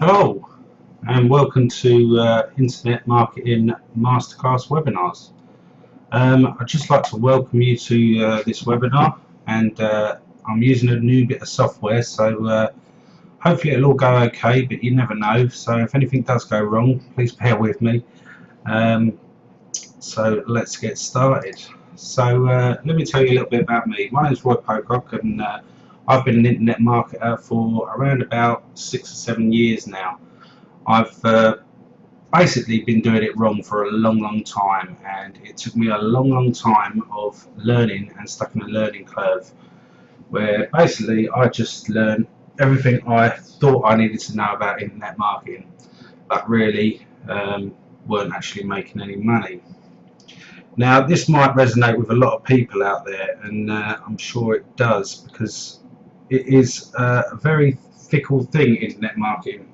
Hello and welcome to Internet Marketing Masterclass webinars. I'd just like to welcome you to this webinar, and I'm using a new bit of software, so hopefully it'll all go okay, but you never know. So if anything does go wrong, please bear with me. So let's get started. So let me tell you a little bit about me. My name is Roy Pocock, and I've been an internet marketer for around about 6 or 7 years now. I've basically been doing it wrong for a long time, and it took me a long time of learning and stuck in a learning curve where basically I just learned everything I thought I needed to know about internet marketing, but really weren't actually making any money. Now this might resonate with a lot of people out there, and I'm sure it does, because it is a very fickle thing, internet marketing.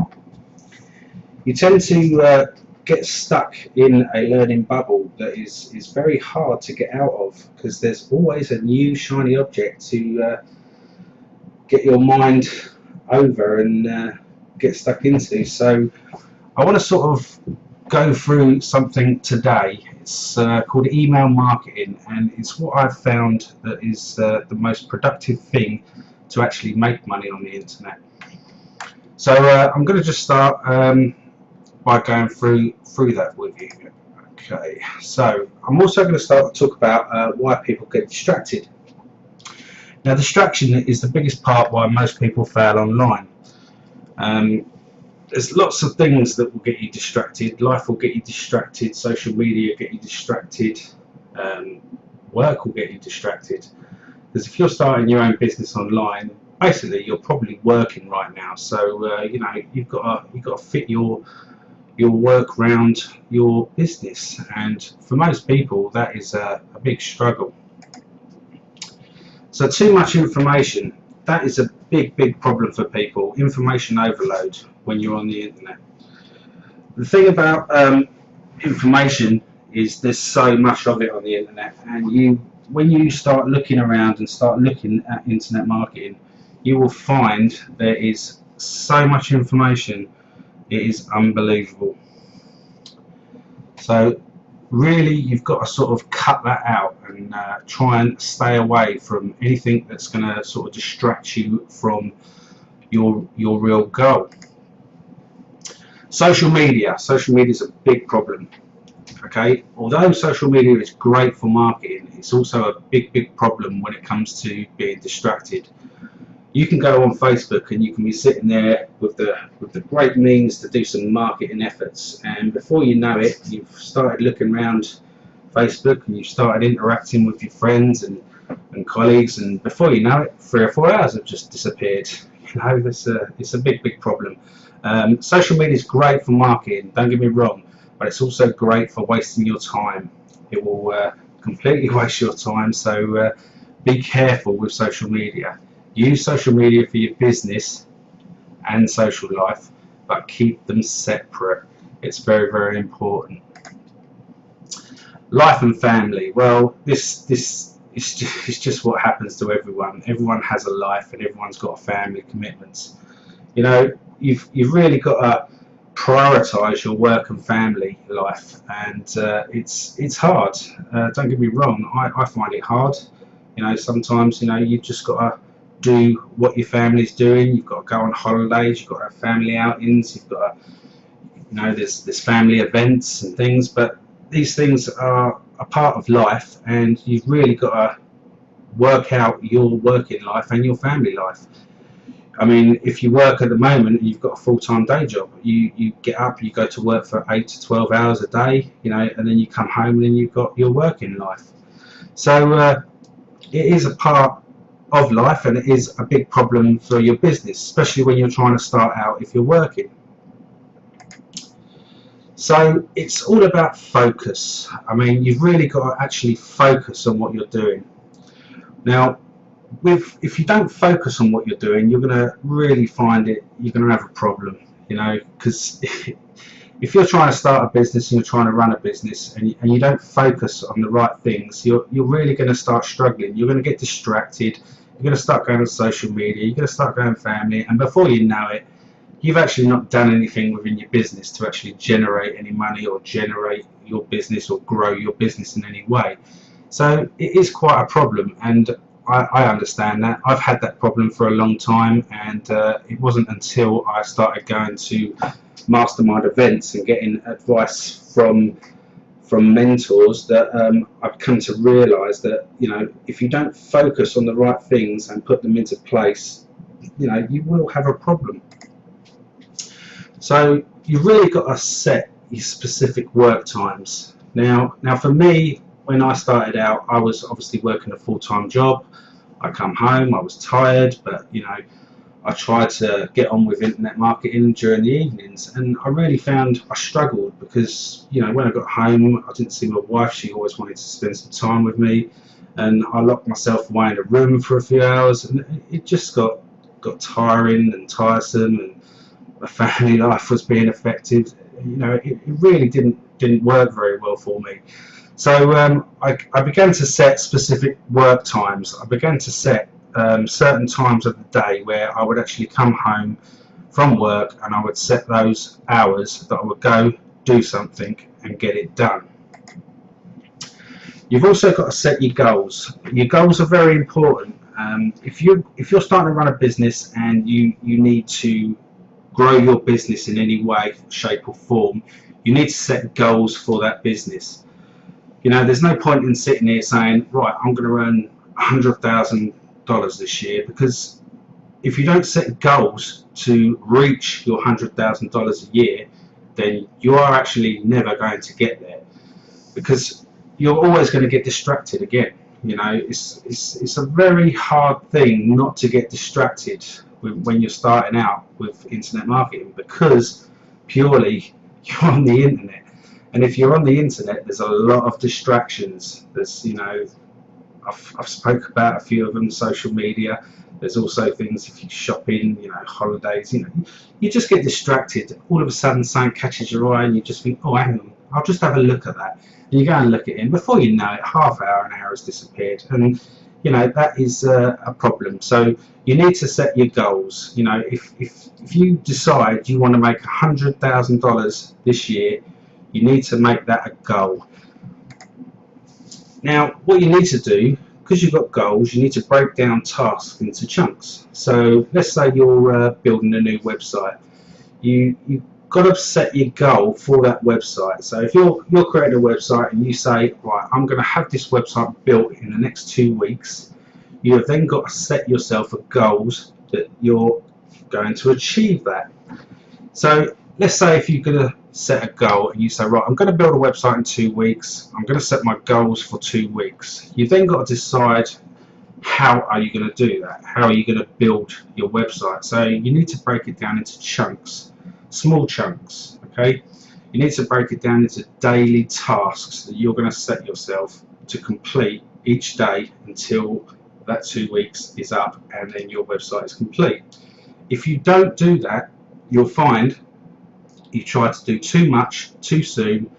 You tend to get stuck in a learning bubble that is very hard to get out of, because there's always a new shiny object to get your mind over and get stuck into. So I want to sort of go through something today. It's called email marketing, and it's what I've found that is the most productive thing to actually make money on the internet. So I'm going to just start by going through that with you. Okay, so I'm also going to start to talk about why people get distracted. Now, distraction is the biggest part why most people fail online. There's lots of things that will get you distracted. Life will get you distracted, social media will get you distracted, work will get you distracted. Because if you're starting your own business online, basically you're probably working right now. So you know, you've got to fit your work around your business, and for most people that is a big struggle. So too much information, that is a big problem for people. Information overload when you're on the internet. The thing about information is there's so much of it on the internet, and when you start looking around and start looking at internet marketing, you will find there is so much information. It is unbelievable. So really you've got to sort of cut that out and try and stay away from anything that's going to sort of distract you from your real goal. Social media is a big problem. Okay, although social media is great for marketing, it's also a big problem when it comes to being distracted. You can go on Facebook and you can be sitting there with the great means to do some marketing efforts, and before you know it, you've started looking around Facebook and you've started interacting with your friends and colleagues, and before you know it, 3 or 4 hours have just disappeared. You know, it's a big problem. Social media is great for marketing, don't get me wrong, but it's also great for wasting your time. It will completely waste your time, so be careful with social media. Use social media for your business and social life, but keep them separate. It's very important. Life and family. Well, this is just what happens to everyone. Everyone has a life, and everyone's got family commitments. You know, you've really got to prioritize your work and family life, and it's hard. Don't get me wrong. I find it hard. You know, sometimes, you know, you've just got to do what your family's doing. You've got to go on holidays, you've got to have family outings, you've got to, you know, there's family events and things, but these things are a part of life, and you've really got to work out your working life and your family life. I mean, if you work at the moment and you've got a full-time day job, you get up, you go to work for 8 to 12 hours a day, you know, and then you come home and then you've got your working life. So it is a part of life, and it is a big problem for your business, especially when you're trying to start out if you're working. So it's all about focus. I mean, you've really got to actually focus on what you're doing. Now, if you don't focus on what you're doing, you're going to really find you're going to have a problem, you know, because if you're trying to start a business and you're trying to run a business and you don't focus on the right things, you're really going to start struggling. You're going to get distracted. You're going to start going on social media. You're going to start going family, and before you know it, you've actually not done anything within your business to actually generate any money or generate your business or grow your business in any way. So it is quite a problem, and I understand that. I've had that problem for a long time, and it wasn't until I started going to mastermind events and getting advice from mentors that I've come to realise that, you know, if you don't focus on the right things and put them into place, you know, you will have a problem. So you've really got to set your specific work times. Now for me, when I started out, I was obviously working a full-time job. I come home, I was tired, but you know, I tried to get on with internet marketing during the evenings, and I really found I struggled because, you know, when I got home, I didn't see my wife. She always wanted to spend some time with me, and I locked myself away in a room for a few hours, and it just got tiring and tiresome, and my family life was being affected. You know, it really didn't work very well for me. So I began to set specific work times. I began to set certain times of the day where I would actually come home from work, and I would set those hours that I would go do something and get it done. You've also got to set your goals. Your goals are very important. If you're starting to run a business and you need to grow your business in any way, shape or form, you need to set goals for that business. You know, there's no point in sitting here saying, right, I'm going to earn $100,000 this year, because if you don't set goals to reach your $100,000 a year, then you are actually never going to get there, because you're always going to get distracted again. You know, it's a very hard thing not to get distracted when you're starting out with internet marketing, because purely you're on the internet. And if you're on the internet, there's a lot of distractions. There's, you know, I've spoke about a few of them, social media. There's also things if you're shopping, you know, holidays, you know, you just get distracted. All of a sudden something catches your eye and you just think, oh, hang on, I'll just have a look at that. And you go and look at it, and before you know it, half hour, an hour has disappeared. And, you know, that is a problem. So you need to set your goals. You know, if you decide you want to make $100,000 this year, you need to make that a goal. Now, what you need to do, because you've got goals, you need to break down tasks into chunks. So let's say you're building a new website. You've got to set your goal for that website. So if you're creating a website and you say, right, I'm going to have this website built in the next 2 weeks, you have then got to set yourself a goals that you're going to achieve that. So let's say if you're going to set a goal and you say, right, I'm going to build a website in 2 weeks, I'm going to set my goals for 2 weeks. You've then got to decide, how are you going to do that? How are you going to build your website? So you need to break it down into chunks, small chunks, okay? You need to break it down into daily tasks that you're going to set yourself to complete each day until that 2 weeks is up and then your website is complete. If you don't do that, you'll find you try to do too much too soon,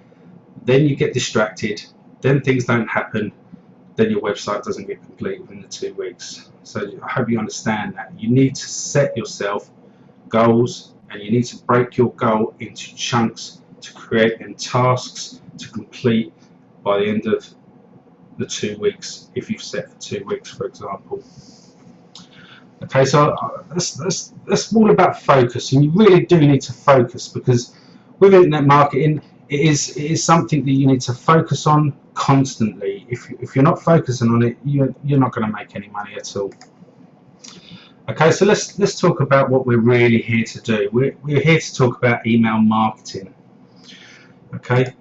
then you get distracted, then things don't happen, then your website doesn't get complete within the 2 weeks. So I hope you understand that. You need to set yourself goals, and you need to break your goal into chunks to create them tasks to complete by the end of the 2 weeks, if you've set for 2 weeks, for example. Okay, so that's all about focus, and you really do need to focus, because with internet marketing, it is something that you need to focus on constantly. If you're not focusing on it, you're not going to make any money at all. Okay, so let's talk about what we're really here to do. We're here to talk about email marketing. Okay,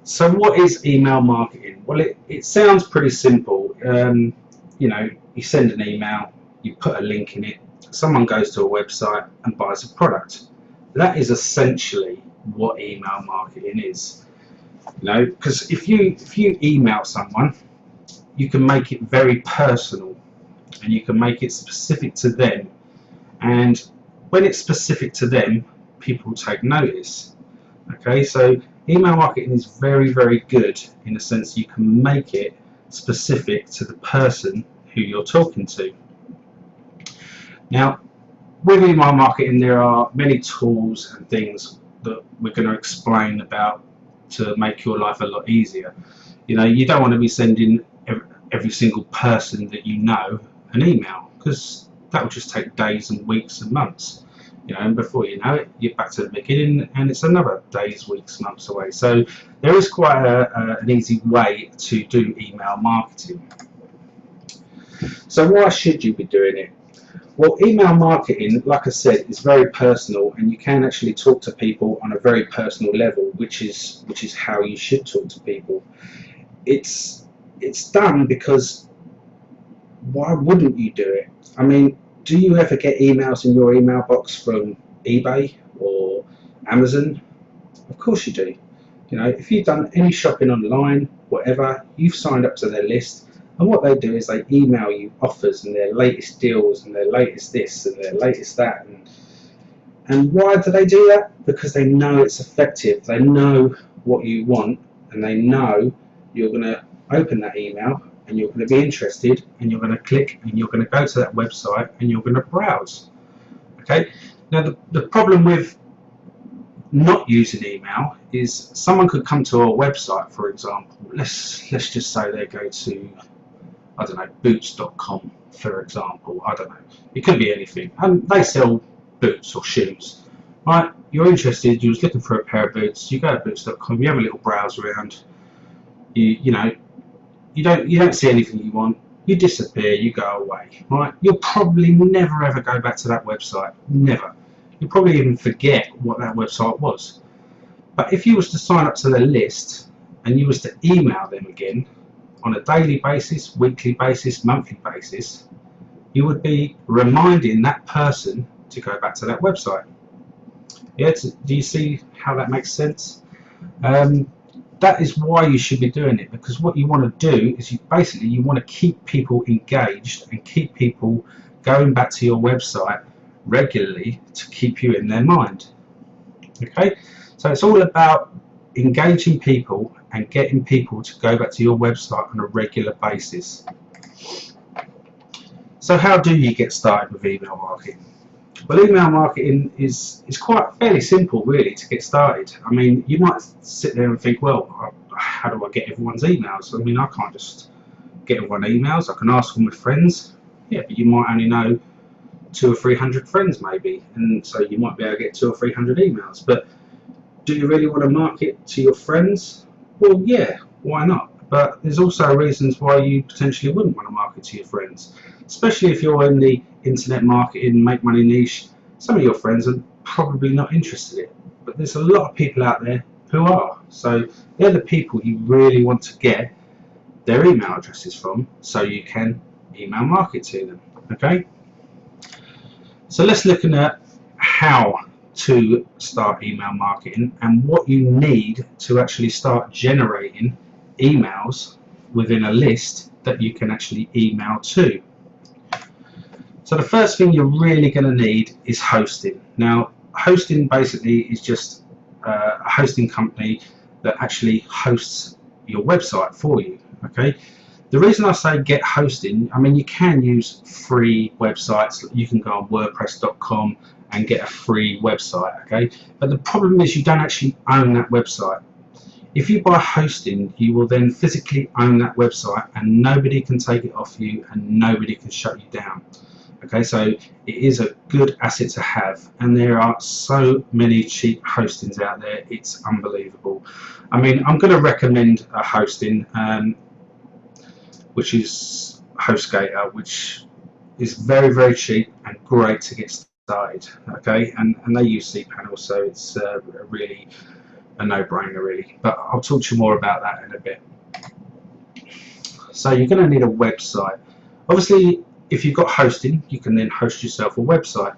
so what is email marketing? Well, it sounds pretty simple. You know, you send an email, you put a link in it, someone goes to a website and buys a product. That is essentially what email marketing is. You know, because if you email someone, you can make it very personal, and you can make it specific to them, and when it's specific to them, people take notice. Okay, so email marketing is very, very good in the sense you can make it specific to the person who you're talking to. Now, with email marketing, there are many tools and things that we're going to explain about to make your life a lot easier. You know, you don't want to be sending every single person that you know an email, because that will just take days and weeks and months. You know, and before you know it, you're back to the beginning, and it's another days, weeks, months away. So there is quite an easy way to do email marketing. So why should you be doing it? Well, email marketing, like I said, is very personal, and you can actually talk to people on a very personal level, which is how you should talk to people. It's done because why wouldn't you do it? I mean, do you ever get emails in your email box from eBay or Amazon? Of course you do. You know, if you've done any shopping online, whatever, you've signed up to their list, and what they do is they email you offers and their latest deals and their latest this and their latest that. And why do they do that? Because they know it's effective. They know what you want, and they know you're going to open that email and you're going to be interested, and you're going to click, and you're going to go to that website, and you're going to browse. Okay. Now the problem with not using email is someone could come to our website, for example. Let's just say they go to, I don't know, boots.com, for example. I don't know. It could be anything. And they sell boots or shoes. Right? You're interested. You was looking for a pair of boots. You go to boots.com. You have a little browse around. You know. You don't see anything you want. You disappear. You go away. Right? You'll probably never ever go back to that website. Never. You'll probably even forget what that website was. But if you was to sign up to their list and you was to email them again on a daily basis, weekly basis, monthly basis, you would be reminding that person to go back to that website. Yeah, do you see how that makes sense? That is why you should be doing it, because what you want to do is you want to keep people engaged and keep people going back to your website regularly to keep you in their mind. Okay, so it's all about engaging people and getting people to go back to your website on a regular basis. So how do you get started with email marketing? Well, email marketing is quite fairly simple, really, to get started. I mean, you might sit there and think, well, how do I get everyone's emails? I mean, I can't just get everyone emails. I can ask all my friends. Yeah, but you might only know 200 or 300 friends, maybe, and so you might be able to get 200 or 300 emails. But do you really want to market to your friends? Well, yeah, why not? But there's also reasons why you potentially wouldn't want to market to your friends, especially if you're in the internet marketing, make money niche. Some of your friends are probably not interested in it, but there's a lot of people out there who are. So they're the people you really want to get their email addresses from, so you can email market to them. Okay. So let's look at how to start email marketing and what you need to actually start generating emails within a list that you can actually email to. So the first thing you're really going to need is hosting. Now, hosting basically is just a hosting company that actually hosts your website for you. Okay. The reason I say get hosting, I mean, you can use free websites. You can go on WordPress.com and get a free website, okay? But the problem is you don't actually own that website. If you buy hosting, you will then physically own that website, and nobody can take it off you, and nobody can shut you down. Okay, so it is a good asset to have, and there are so many cheap hostings out there. It's unbelievable. I mean, I'm going to recommend a hosting, which is HostGator, which is very, very cheap and great to get started. Okay, and they use cPanel, so it's really a no-brainer, really. But I'll talk to you more about that in a bit. So you're going to need a website. Obviously, if you've got hosting, you can then host yourself a website.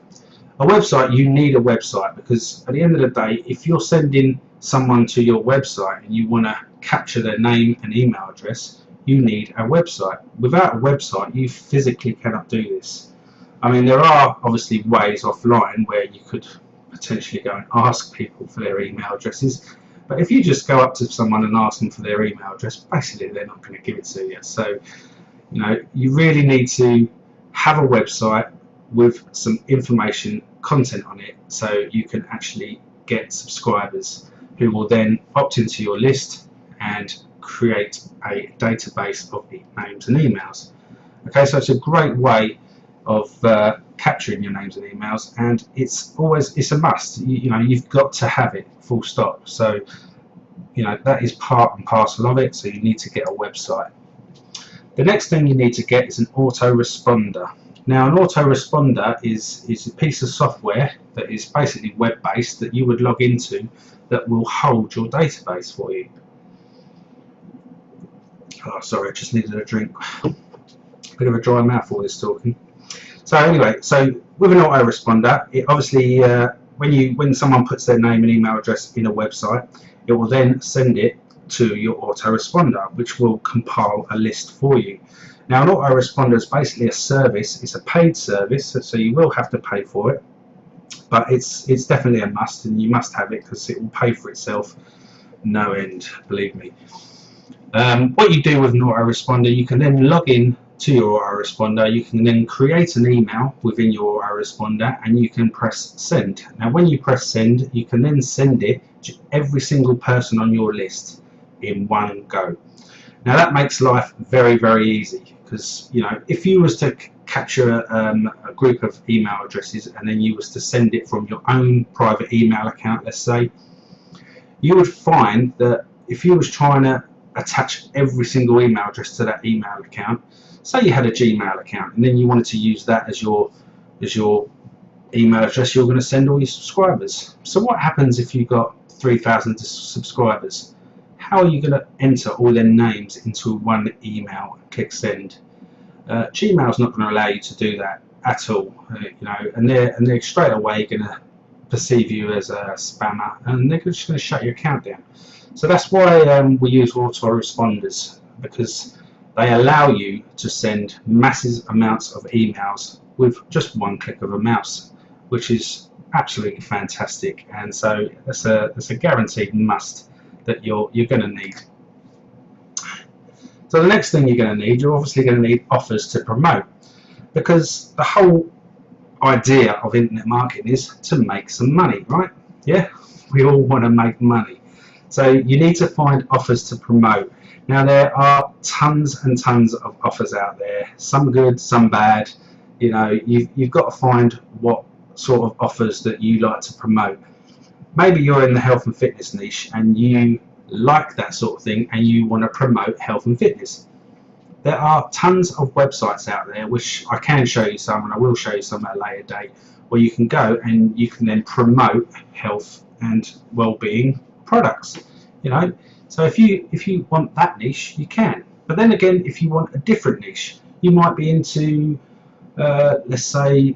A website, you need a website, because at the end of the day, if you're sending someone to your website and you want to capture their name and email address, you need a website. Without a website, you physically cannot do this. I mean, there are obviously ways offline where you could potentially go and ask people for their email addresses, but if you just go up to someone and ask them for their email address, basically they're not going to give it to you. So, you know, you really need to have a website, with some information content on it, so you can actually get subscribers who will then opt into your list and create a database of names and emails. Okay, so it's a great way of capturing your names and emails, and it's a must. You know, you've got to have it, full stop. So you know, that is part and parcel of it, so you need to get a website. The next thing you need to get is an autoresponder. Now, an autoresponder is a piece of software that is basically web-based that you would log into that will hold your database for you. Oh, sorry, I just needed a drink. Bit of a dry mouth all this talking. So anyway, so with an autoresponder, it obviously when someone puts their name and email address in a website, it will then send it to your autoresponder, which will compile a list for you. Now, an autoresponder is basically a service. It's a paid service, so you will have to pay for it, but it's definitely a must, and you must have it because it will pay for itself no end, believe me. What you do with an autoresponder, you can then log in to your autoresponder. You can then create an email within your autoresponder, and you can press send. Now, when you press send, you can then send it to every single person on your list in one go. Now, that makes life very, very easy, because you know, if you was to capture a group of email addresses and then you was to send it from your own private email account, let's say, you would find that if you was trying to attach every single email address to that email account, say you had a Gmail account and then you wanted to use that as your email address you're going to send all your subscribers. So what happens if you've got 3,000 subscribers? How are you going to enter all their names into one email and click send? Gmail's not going to allow you to do that at all, you know, and they're straight away going to perceive you as a spammer, and they're just going to shut your account down. So that's why we use autoresponders, because they allow you to send massive amounts of emails with just one click of a mouse, which is absolutely fantastic. And so that's a guaranteed must that you're going to need. So the next thing you're going to need, you're obviously going to need offers to promote, because the whole idea of internet marketing is to make some money, right? Yeah, we all want to make money. So you need to find offers to promote. Now, there are tons and tons of offers out there, some good, some bad. You know, you've got to find what sort of offers that you like to promote. Maybe you're in the health and fitness niche and you like that sort of thing and you want to promote health and fitness. There are tons of websites out there, which I can show you some, and I will show you some at a later date, where you can go and you can then promote health and well-being products. You know, so if you want that niche, you can. But then again, if you want a different niche, you might be into let's say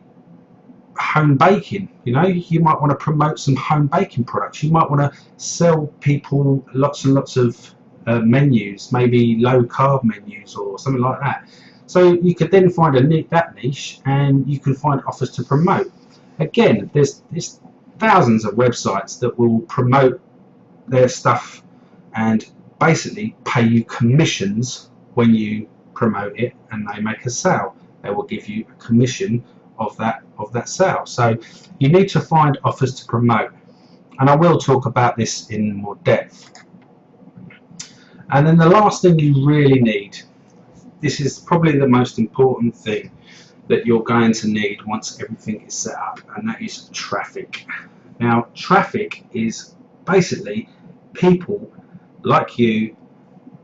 home baking. You know, you might want to promote some home baking products. You might want to sell people lots and lots of menus, maybe low carb menus or something like that. So you could then find that niche, and you can find offers to promote. Again, there's thousands of websites that will promote their stuff and basically pay you commissions when you promote it, and they make a sale. They will give you a commission of that sale. So you need to find offers to promote, and I will talk about this in more depth. And then the last thing you really need, this is probably the most important thing that you're going to need once everything is set up, and that is traffic. Now, traffic is basically people like you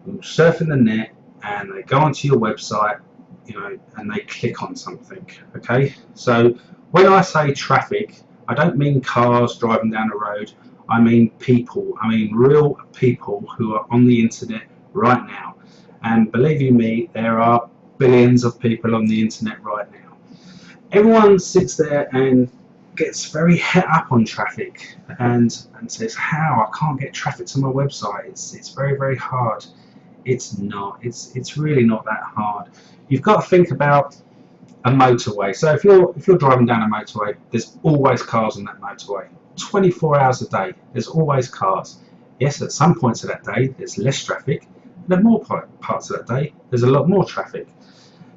who surf in the net and they go onto your website, you know, and they click on something. Okay, so when I say traffic, I don't mean cars driving down the road. I mean people. I mean real people who are on the internet right now. And believe you me, there are billions of people on the internet right now. Everyone sits there and gets very het up on traffic and says, how I can't get traffic to my website. It's very, very hard. It's not. It's really not that hard. You've got to think about a motorway. So if you're driving down a motorway, there's always cars on that motorway. 24 hours a day, there's always cars. Yes, at some points of that day, there's less traffic. And at more parts of that day, there's a lot more traffic.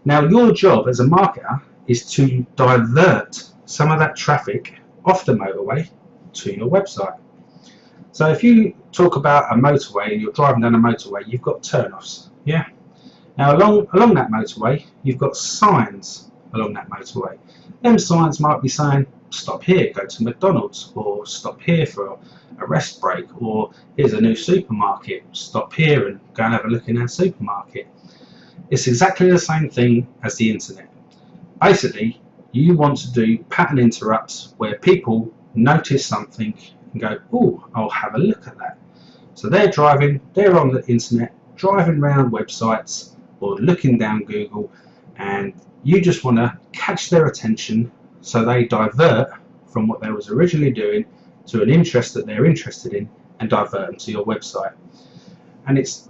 Now, your job as a marketer is to divert some of that traffic off the motorway to your website. So if you talk about a motorway and you're driving down a motorway, you've got turn-offs. Yeah. Now along that motorway, you've got signs along that motorway. Them signs might be saying, stop here, go to McDonald's, or stop here for a rest break, or here's a new supermarket, stop here and go and have a look in our supermarket. It's exactly the same thing as the internet. Basically, you want to do pattern interrupts where people notice something and go, oh, I'll have a look at that. So they're driving, they're on the internet, driving around websites or looking down Google, and you just want to catch their attention so they divert from what they was originally doing to an interest that they're interested in and divert them to your website. And it's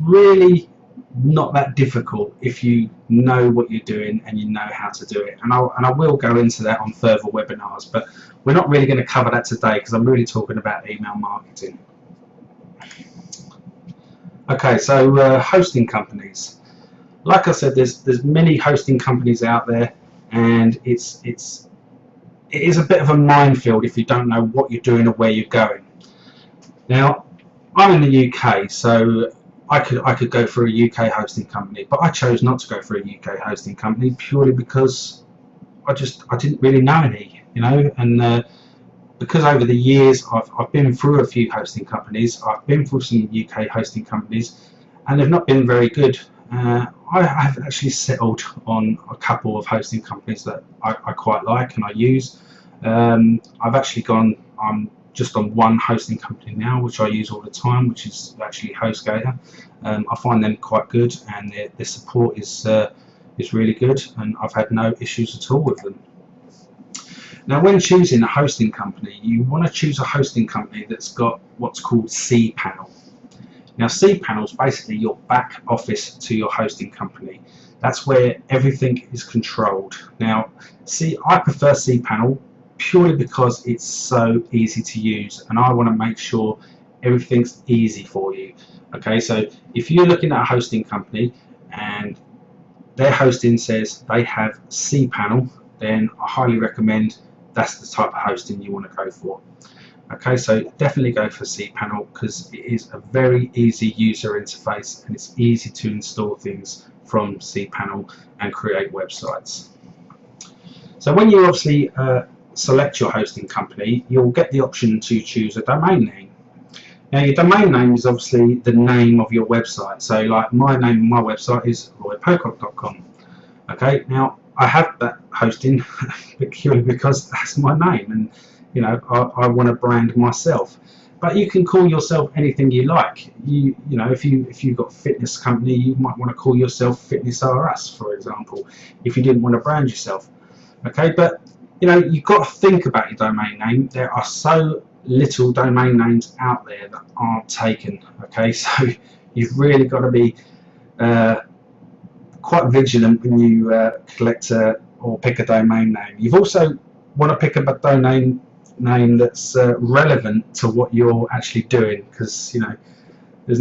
really not that difficult if you know what you're doing and you know how to do it. And I will go into that on further webinars, but we're not really going to cover that today because I'm really talking about email marketing. Okay, so hosting companies. Like I said, there's many hosting companies out there, and it is a bit of a minefield if you don't know what you're doing or where you're going. Now, I'm in the UK, so I could go for a UK hosting company, but I chose not to go for a UK hosting company purely because I didn't really know any, you know, and because over the years I've been through a few hosting companies, I've been through some UK hosting companies, and they've not been very good. I have actually settled on a couple of hosting companies that I quite like and I use. I've actually I'm just on one hosting company now, which I use all the time, which is actually HostGator. I find them quite good, and their support is really good, and I've had no issues at all with them. Now, when choosing a hosting company, you want to choose a hosting company that's got what's called cPanel. Now, cPanel is basically your back office to your hosting company. That's where everything is controlled. Now, I prefer cPanel purely because it's so easy to use, and I want to make sure everything's easy for you. Okay, so if you're looking at a hosting company and their hosting says they have cPanel, then I highly recommend that's the type of hosting you want to go for. Okay, so definitely go for cPanel because it is a very easy user interface and it's easy to install things from cPanel and create websites. So when you obviously select your hosting company, you'll get the option to choose a domain name. Now, your domain name is obviously the name of your website. So like my name on my website is roypocock.com. Okay, now I have that hosting purely because that's my name, and you know I want to brand myself. But you can call yourself anything you like. You know, if you've got a fitness company, you might want to call yourself Fitness R Us, for example, if you didn't want to brand yourself. Okay, but you know, you've got to think about your domain name. There are so little domain names out there that aren't taken. Okay, so you've really got to be quite vigilant when you collect or pick a domain name. You've also want to pick a domain name that's relevant to what you're actually doing, because you know there's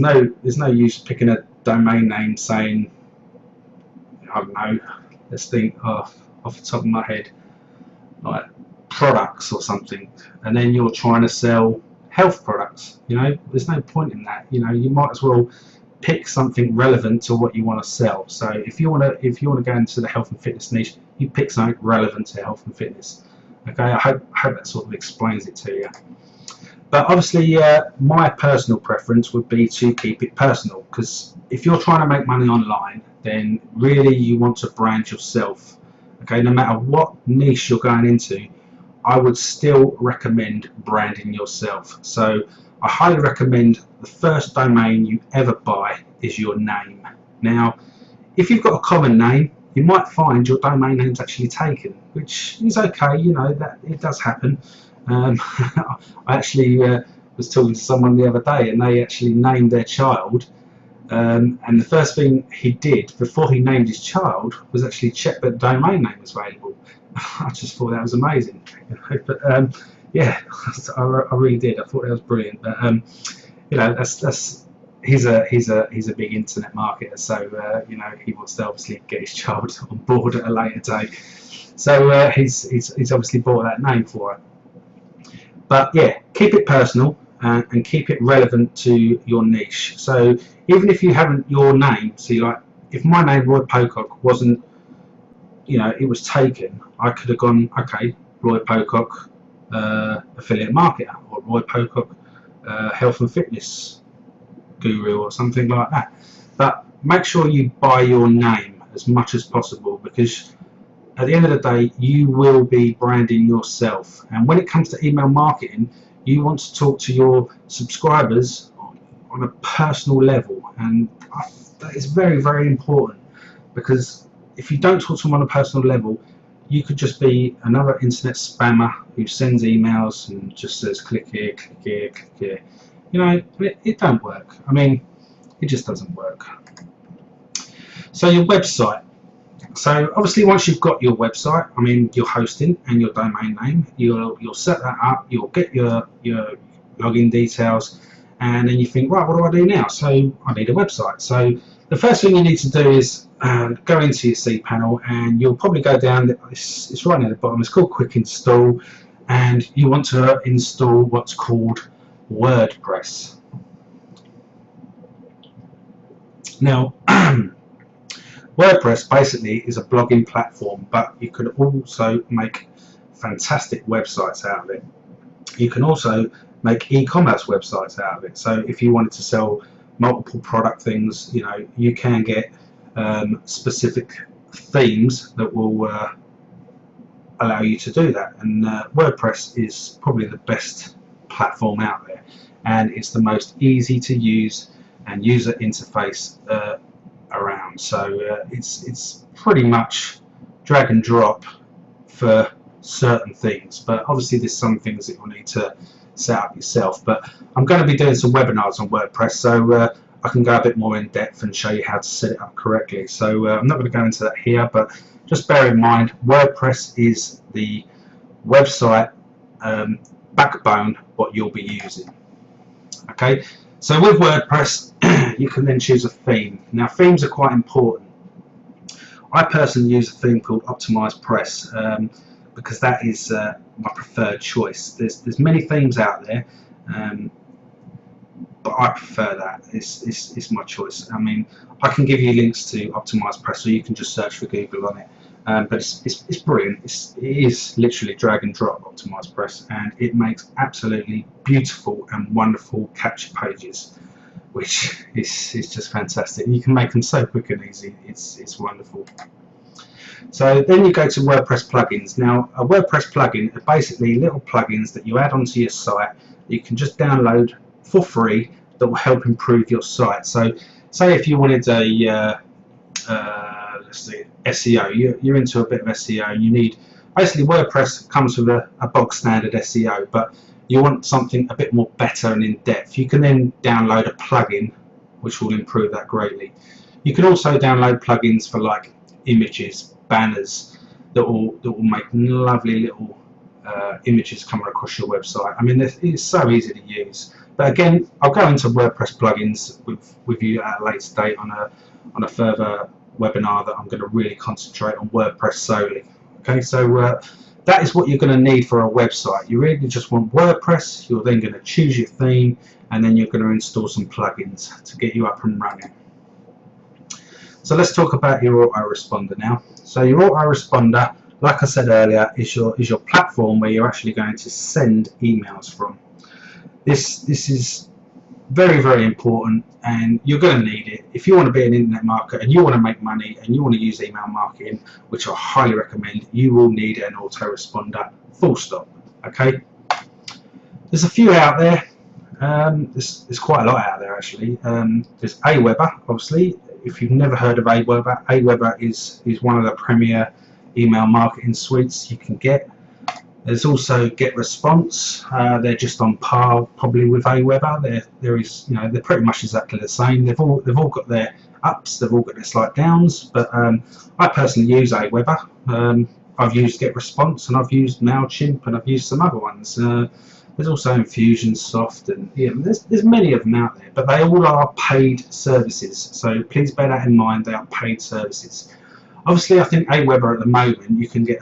no use picking a domain name saying, I don't know, let's think off the top of my head, like products or something, and then you're trying to sell health products. You know, there's no point in that. You know, you might as well pick something relevant to what you want to sell. So if you want to go into the health and fitness niche, you pick something relevant to health and fitness. Okay, I hope that sort of explains it to you. But obviously, my personal preference would be to keep it personal, because if you're trying to make money online, then really you want to brand yourself. Okay, no matter what niche you're going into, I would still recommend branding yourself. So I highly recommend the first domain you ever buy is your name. Now, if you've got a common name, you might find your domain name's actually taken, which is okay. You know, that it does happen. I actually was talking to someone the other day, and they actually named their child, and the first thing he did before he named his child was actually check that the domain name was available. I just thought that was amazing. But yeah, I really did. I thought that was brilliant. But you know, that's he's a big internet marketer, so you know, he wants to obviously get his child on board at a later date. So he's obviously bought that name for her. But yeah, keep it personal and keep it relevant to your niche. So even if you haven't your name, see, like if my name Roy Pocock wasn't, you know, it was taken, I could have gone, okay, Roy Pocock affiliate marketer, or Roy Pocock health and fitness guru, or something like that. But make sure you buy your name as much as possible, because at the end of the day, you will be branding yourself. And when it comes to email marketing, you want to talk to your subscribers on a personal level, and that is very, very important, because if you don't talk to them on a personal level, you could just be another internet spammer who sends emails and just says click here, click here, click here. You know, it don't work. I mean, it just doesn't work. So your website. So obviously, once you've got your website, I mean your hosting and your domain name, you'll set that up. You'll get your login details, and then you think, right, what do I do now? So I need a website. So the first thing you need to do is go into your cPanel, and you'll probably go down. It's right near the bottom. It's called Quick Install, and you want to install what's called WordPress. Now, WordPress basically is a blogging platform, but you could also make fantastic websites out of it. You can also make e-commerce websites out of it. So if you wanted to sell multiple product things, you know, you can get specific themes that will allow you to do that. And WordPress is probably the best platform out there, and it's the most easy to use and user interface around. So it's pretty much drag and drop for certain things, but obviously there's some things that you'll need to set up yourself. But I'm going to be doing some webinars on WordPress, so I can go a bit more in depth and show you how to set it up correctly. So I'm not going to go into that here, but just bear in mind, WordPress is the website backbone what you'll be using. Okay, so with WordPress you can then choose a theme. Now themes are quite important. I personally use a theme called Optimized Press because that is my preferred choice. There's many themes out there, but I prefer that. It's my choice. I mean, I can give you links to Optimized Press, so you can just search for Google on it. But it's brilliant. It is literally drag and drop Optimized Press, and it makes absolutely beautiful and wonderful capture pages, which is just fantastic. You can make them so quick and easy. It's wonderful. So then you go to WordPress plugins. Now a WordPress plugin are basically little plugins that you add onto your site that you can just download for free that will help improve your site. So say if you wanted a let's see, SEO, you're into a bit of SEO, and you need, basically WordPress comes with a bog standard SEO, but you want something a bit more better and in depth. You can then download a plugin which will improve that greatly. You can also download plugins for like images, banners that will make lovely little images coming across your website. I mean, it's so easy to use. But again, I'll go into WordPress plugins with you at a later date on a further webinar that I'm going to really concentrate on WordPress solely. Okay, so that is what you're going to need for a website. You really just want WordPress. You're then going to choose your theme, and then you're going to install some plugins to get you up and running. So let's talk about your autoresponder now. So your autoresponder, like I said earlier, is your platform where you're actually going to send emails from. This is very, very important, and you're going to need it if you want to be an internet marketer and you want to make money and you want to use email marketing, which I highly recommend. You will need an autoresponder, full stop. Okay, there's a few out there. There's quite a lot out there actually. There's Aweber, obviously. If you've never heard of Aweber, Aweber is one of the premier email marketing suites you can get. There's also GetResponse. They're just on par probably with Aweber. They're pretty much exactly the same. They've all got their ups, they've all got their slight downs. But I personally use Aweber. I've used GetResponse, and I've used Mailchimp, and I've used some other ones. There's also Infusionsoft, and there's many of them out there, but they all are paid services. So please bear that in mind. They are paid services. Obviously, I think Aweber at the moment you can get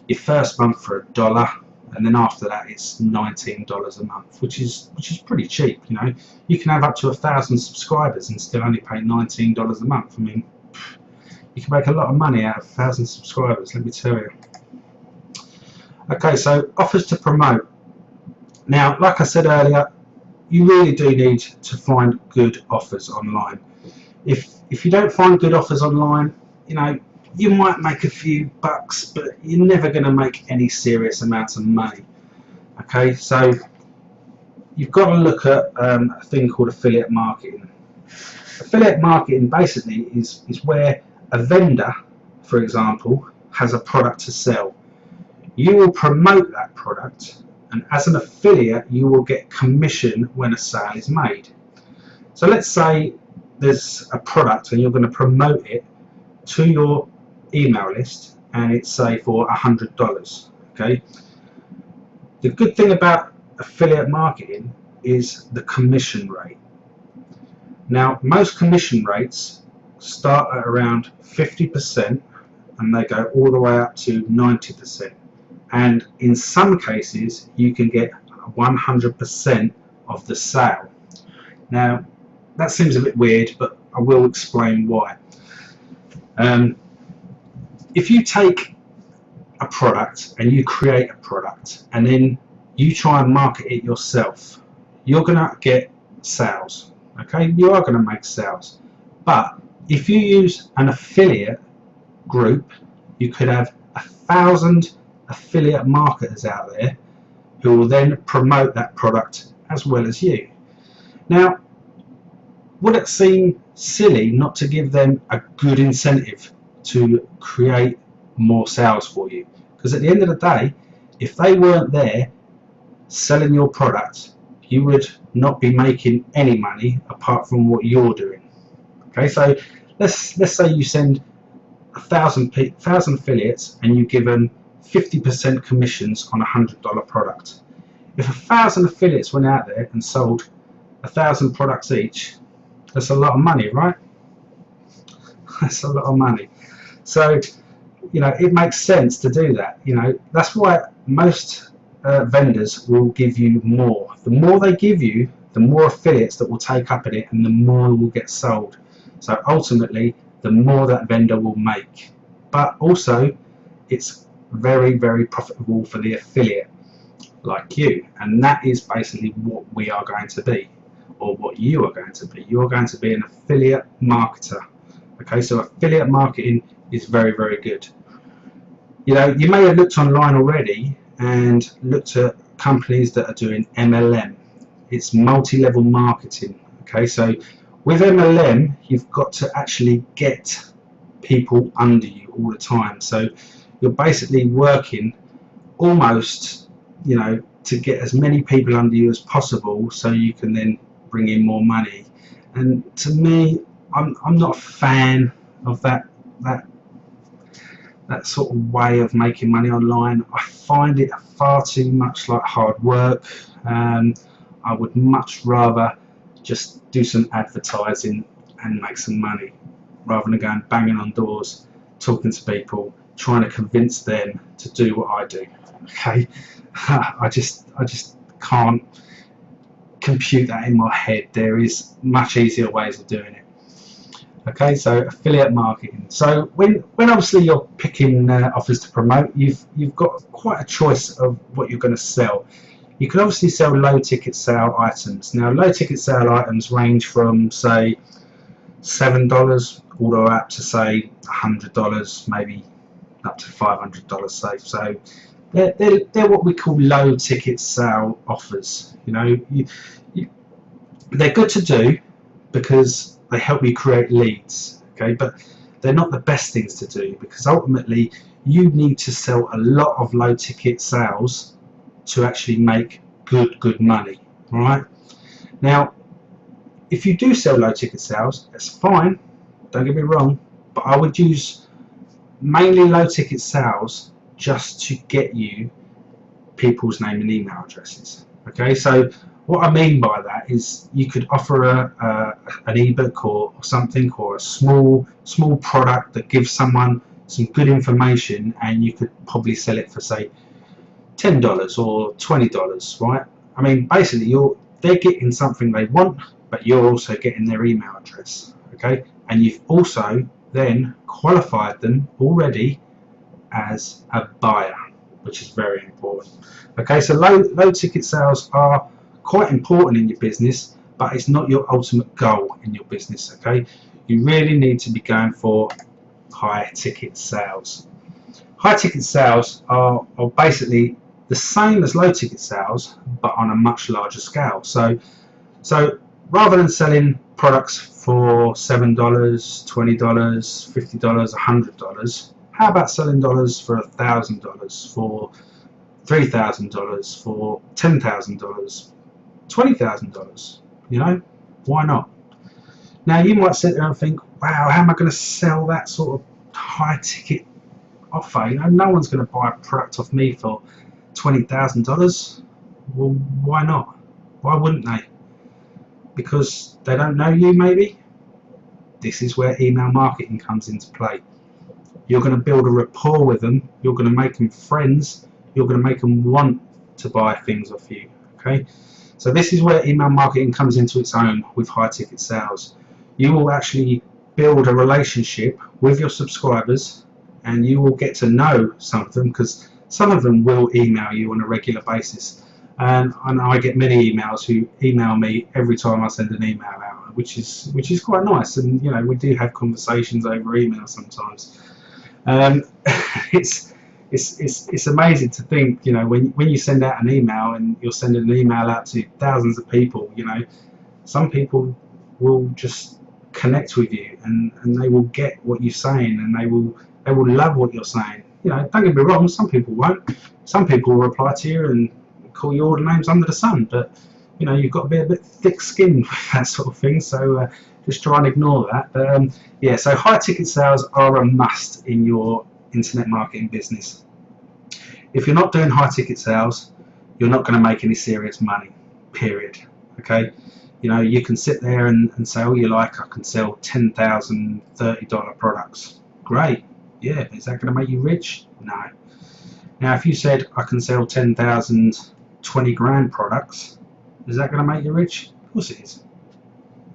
your first month for $1, and then after that it's $19 a month, which is pretty cheap. You know, you can have up to 1,000 subscribers and still only pay $19 a month. I mean, you can make a lot of money out of 1,000 subscribers, let me tell you. Okay, so offers to promote. Now, like I said earlier, you really do need to find good offers online. If you don't find good offers online, you know, you might make a few bucks, but you're never going to make any serious amounts of money. Okay, so you've got to look at a thing called affiliate marketing. Affiliate marketing basically is where a vendor, for example, has a product to sell. You will promote that product, and as an affiliate you will get commission when a sale is made. So let's say there's a product and you're going to promote it to your email list, and it's say for $100. Okay, the good thing about affiliate marketing is the commission rate. Now, most commission rates start at around 50% and they go all the way up to 90%. And in some cases you can get 100% of the sale. Now that seems a bit weird, but I will explain why. If you take a product and you create a product and then you try and market it yourself, you're going to get sales. Okay, you are going to make sales. But if you use an affiliate group, you could have 1,000 affiliate marketers out there who will then promote that product as well as you. Now, would it seem silly not to give them a good incentive to create more sales for you? Because at the end of the day, if they weren't there selling your product, you would not be making any money apart from what you're doing. Okay, so let's say you send 1,000 affiliates and you give them 50% commissions on a $100 product. If 1,000 affiliates went out there and sold 1,000 products each, that's a lot of money, right? That's a lot of money. So, you know, it makes sense to do that. You know, that's why most vendors will give you more. The more they give you, the more affiliates that will take up in it, and the more will get sold. So ultimately, the more that vendor will make. But also, it's very, very profitable for the affiliate like you, and that is basically what we are going to be, or what you are going to be. You are going to be an affiliate marketer. Okay, so affiliate marketing is very, very good. You know, you may have looked online already and looked at companies that are doing MLM. It's multi-level marketing. Okay, so with MLM, you've got to actually get people under you all the time. So you're basically working almost, you know, to get as many people under you as possible so you can then bring in more money. And to me, I'm not a fan of that sort of way of making money online. I find it far too much like hard work. I would much rather just do some advertising and make some money rather than going banging on doors, talking to people, trying to convince them to do what I do. Okay, I just can't compute that in my head. There is much easier ways of doing it. Okay, so affiliate marketing. So when obviously you're picking offers to promote, you've got quite a choice of what you're going to sell. You can obviously sell low ticket sale items. Now, low ticket sale items range from say $7 all the way up to say $100, maybe up to $500 safe. So they're what we call low ticket sale offers. You know, they're good to do because they help you create leads. Okay, but they're not the best things to do, because ultimately you need to sell a lot of low ticket sales to actually make good money. All right. Now, if you do sell low ticket sales, that's fine. Don't get me wrong, but I would use mainly low ticket sales just to get you people's name and email addresses. Okay, so what I mean by that is you could offer an ebook or something, or a small product that gives someone some good information, and you could probably sell it for, say, $10 or $20, right? I mean, basically, they're getting something they want, but you're also getting their email address, okay? And you've also then qualified them already as a buyer, which is very important. Okay, so low ticket sales are quite important in your business, but it's not your ultimate goal in your business. Okay, you really need to be going for high ticket sales. High ticket sales are basically the same as low ticket sales, but on a much larger scale. So rather than selling products for $7, $20, $50, $100, how about selling dollars for $1,000, for $3,000, for $10,000, $20,000? You know, why not? Now you might sit there and think, wow, how am I going to sell that sort of high ticket offer? You know, no one's going to buy a product off me for $20,000. Well, why not? Why wouldn't they? Because they don't know you, maybe? This is where email marketing comes into play. You're going to build a rapport with them. You're going to make them friends. You're going to make them want to buy things off you. Okay, so this is where email marketing comes into its own with high ticket sales. You will actually build a relationship with your subscribers, and you will get to know some of them, because some of them will email you on a regular basis. And I get many emails who email me every time I send an email out, which is quite nice. And you know, we do have conversations over email sometimes. It's amazing to think, you know, when you send out an email and you're sending an email out to thousands of people, you know, some people will just connect with you, and they will get what you're saying, and they will love what you're saying. You know, don't get me wrong, some people won't. Some people will reply to you and call you all the names under the sun, but you know, you've got to be a bit thick-skinned with that sort of thing, so just try and ignore that. But yeah, so high ticket sales are a must in your internet marketing business. If you're not doing high ticket sales, you're not going to make any serious money, period. Okay, you know, you can sit there and say all you like, I can sell 10,000 $30 products. Great, yeah, is that going to make you rich? No. Now if you said I can sell 10,000 20 grand products, is that going to make you rich? Of course it is.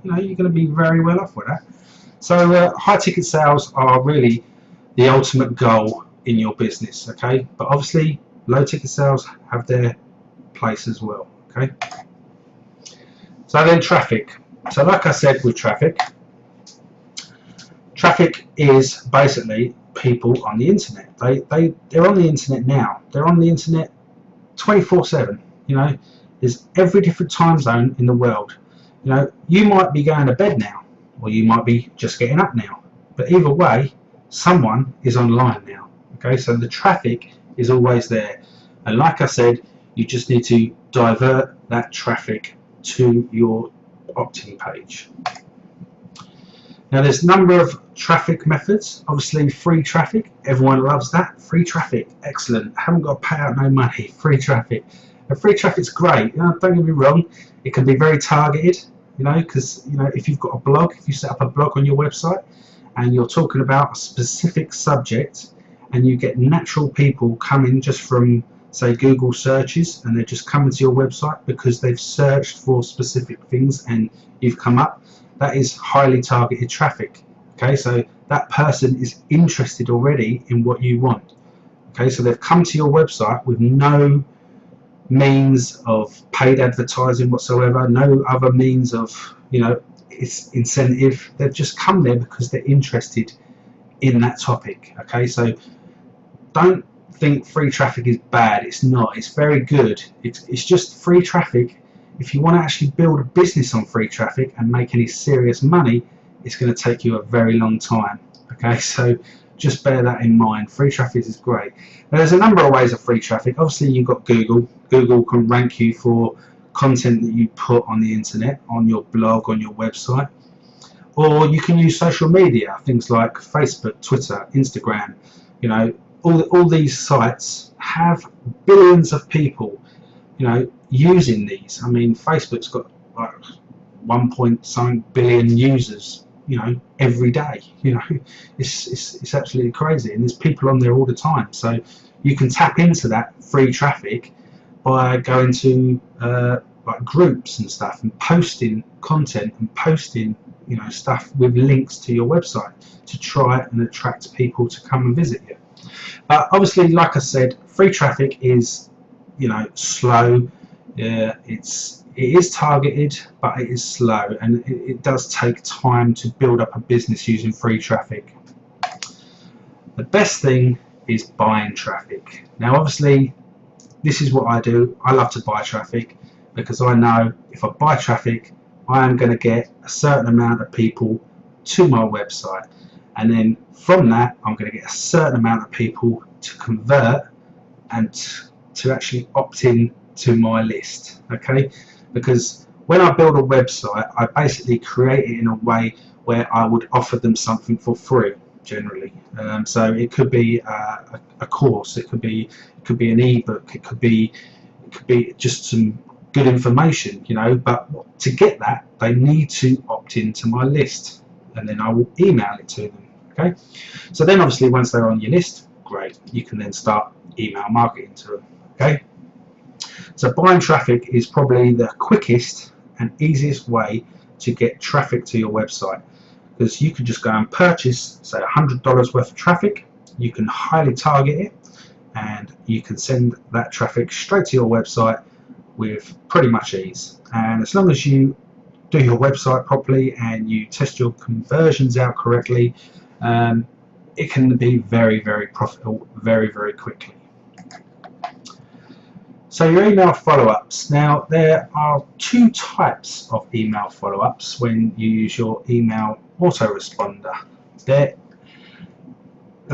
You know, you're going to be very well off with that. So high ticket sales are really the ultimate goal in your business. Okay, but obviously low ticket sales have their place as well. Okay, so then traffic. So like I said, with traffic is basically people on the internet. They're on the internet now. They're on the internet 24/7. You know, there's every different time zone in the world. You know, you might be going to bed now, or you might be just getting up now, but either way, someone is online now. Okay, so the traffic is always there, and like I said, you just need to divert that traffic to your opt-in page. Now there's a number of traffic methods. Obviously free traffic, everyone loves that. Free traffic, excellent. Haven't got to pay out no money. Free traffic. And free traffic's great. You know, don't get me wrong, it can be very targeted, you know, because you know, if you've got a blog, if you set up a blog on your website and you're talking about a specific subject, and you get natural people coming just from, say, Google searches, and they're just coming to your website because they've searched for specific things and you've come up, that is highly targeted traffic. Okay, so that person is interested already in what you want. Okay, so they've come to your website with no means of paid advertising whatsoever, no other means of, you know, it's incentive. They've just come there because they're interested in that topic. Okay, so don't think free traffic is bad. It's not. It's very good. It's just free traffic. If you want to actually build a business on free traffic and make any serious money, it's going to take you a very long time. Okay, so just bear that in mind. Free traffic is great. Now, there's a number of ways of free traffic. Obviously, you've got Google. Google can rank you for content that you put on the internet, on your blog, on your website. Or you can use social media, things like Facebook, Twitter, Instagram. You know, all these sites have billions of people using these. I mean, Facebook's got like 1 point something billion users, every day. It's absolutely crazy, and there's people on there all the time. So you can tap into that free traffic by going to like groups and stuff, and posting content and posting stuff with links to your website to try and attract people to come and visit you. But obviously, like I said, free traffic is slow. It is targeted, but it is slow, and it does take time to build up a business using free traffic. The best thing is buying traffic. Now obviously, this is what I do. I love to buy traffic because I know if I buy traffic, I am going to get a certain amount of people to my website, and then from that I'm going to get a certain amount of people to convert and to actually opt in to my list. Okay, because when I build a website, I basically create it in a way where I would offer them something for free generally. So it could be a course, it could be an ebook, it could be just some good information, but to get that they need to opt into my list, and then I will email it to them. Okay, so then obviously once they're on your list, great, you can then start email marketing to them. Okay, so buying traffic is probably the quickest and easiest way to get traffic to your website, because you can just go and purchase, say, $100 worth of traffic. You can highly target it, and you can send that traffic straight to your website with pretty much ease. And as long as you do your website properly and you test your conversions out correctly, it can be very, very profitable very, very quickly. So your email follow-ups. Now there are two types of email follow-ups when you use your email autoresponder. The